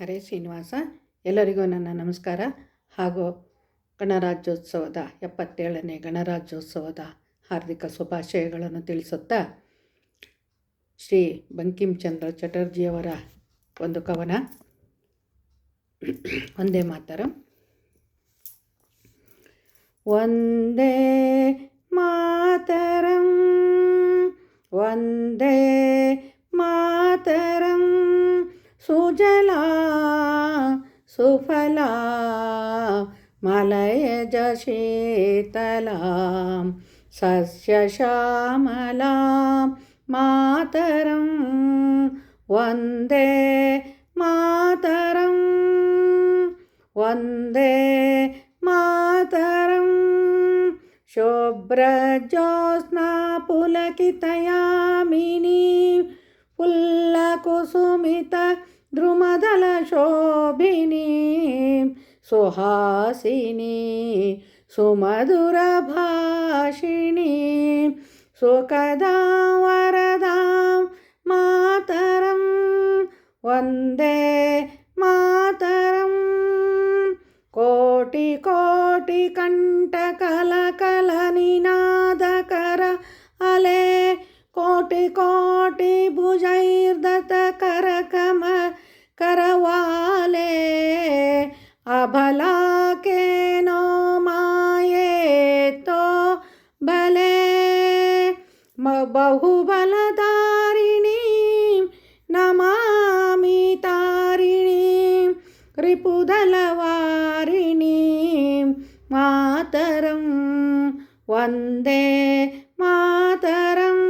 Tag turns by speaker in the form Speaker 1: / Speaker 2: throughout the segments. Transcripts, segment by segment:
Speaker 1: ಹರೇ ಶ್ರೀನಿವಾಸ. ಎಲ್ಲರಿಗೂ ನನ್ನ ನಮಸ್ಕಾರ ಹಾಗೂ ಗಣರಾಜ್ಯೋತ್ಸವದ 77ನೇ ಗಣರಾಜ್ಯೋತ್ಸವದ ಹಾರ್ದಿಕ ಶುಭಾಶಯಗಳನ್ನು ತಿಳಿಸುತ್ತಾ, ಶ್ರೀ ಬಂಕಿಂಚಂದ್ರ ಚಟರ್ಜಿಯವರ ಒಂದು ಕವನ ವಂದೇ ಮಾತರಂ. ವಂದೇ ಮಾತರಂ, ವಂದೇ ಮಾತರಂ, ಸುಜಲಾ ಸುಫಲಾ ಮಲಯಜ ಶೀತಲಾ ಸಸ್ಯಶ್ಯಾಮಲಾ ಮಾತರಂ, ವಂದೇ ಮಾತರಂ, ವಂದೇ ಮಾತರಂ. ಶೋಭ್ರಜ್ಯೋತ್ಸ್ನಾ ಪುಲಕಿತಯಾಮಿನಿ ಫುಲ್ಲಕುಸುಮಿತ ದ್ರುಮದಲ ಶೋಭಿನಿ ಸುಹಾಸಿನಿ ಸುಮಧುರ ಭಾಷಿಣಿ ಸುಖದಾ ವರದಾ ಮಾತರಂ, ವಂದೇ ಮಾತರಂ. ಕೋಟಿ ಕೋಟಿ ಕಂಠ ಕಲ ಕಲ ನಿನಾದಕರ ಅಲೆ ಕೋಟಿ ಕೋಟಿ ಭುಜೈರ್ದತ ಕರ ಕಮ ಕರವಾಲೆ ಅಬಲಾ के नो माये तो भले बहुबलधारिणी नमामि तारिणी रिपुदलवारिणी मातरं, वन्दे मातरं.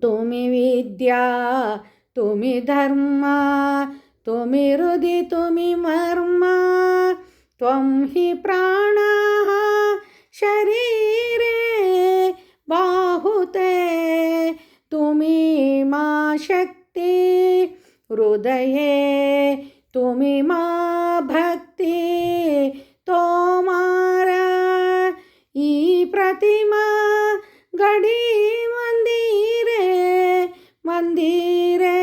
Speaker 1: तुमि विद्या तुमि धर्म तुमि हृदि तुमि मर्म त्वं हि प्राणः शरीरे बाहुते तुमि मा शक्ति हृदये तुमि मा भक्ति तोमार ಈ ಪ್ರತಿಮಾ ಗಡಿ ಮಂದಿರೆ ಮಂದಿರೆ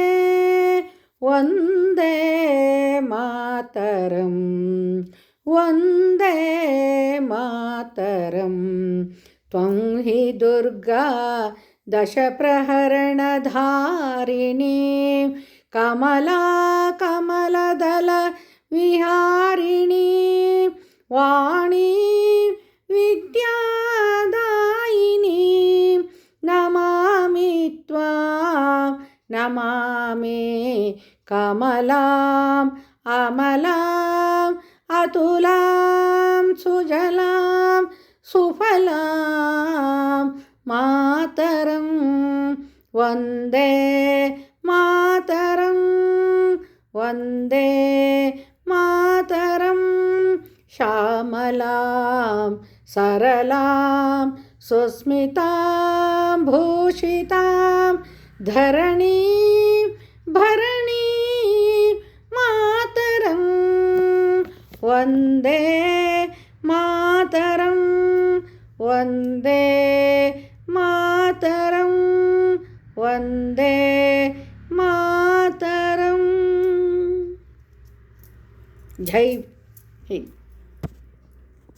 Speaker 1: ವಂದೇ ಮಾತರಂ, ವಂದೇ ಮಾತರಂ. ತ್ವಂ ಹಿ ದುರ್ಗಾ ದಶ ಪ್ರಹರಣಧಾರಿಣಿ ಕಮಲಾ ಕಮಲದಲ ವಿಹಾರಿಣಿ ವಾಣಿ ವಿದ್ಯಾದಾಯಿನಿ ನಮಾಮಿ ತ್ವಾಂ ನಮಾಮಿ ಕಮಲಾಂ ಅಮಲಾಂ ಅತುಲಾಂ ಸುಜಲಾಂ ಸುಫಲಾಂ ಮಾತರಂ, ವಂದೇ ಮಾತರಂ, ವಂದೇ ಮಾತರಂ. ಶ್ಯಾಮಲಾಂ ಸರಳಾಂ ಸುಸ್ಮಿತಾಂ ಭೂಷಿತಾಂ ಧರಣಿ ಭರಣಿ ಮಾತರಂ, ವಂದೇ ಮಾತರಂ, ವಂದೇ ಮಾತರಂ, ವಂದೇ ಮಾತರಂ. ಜೈ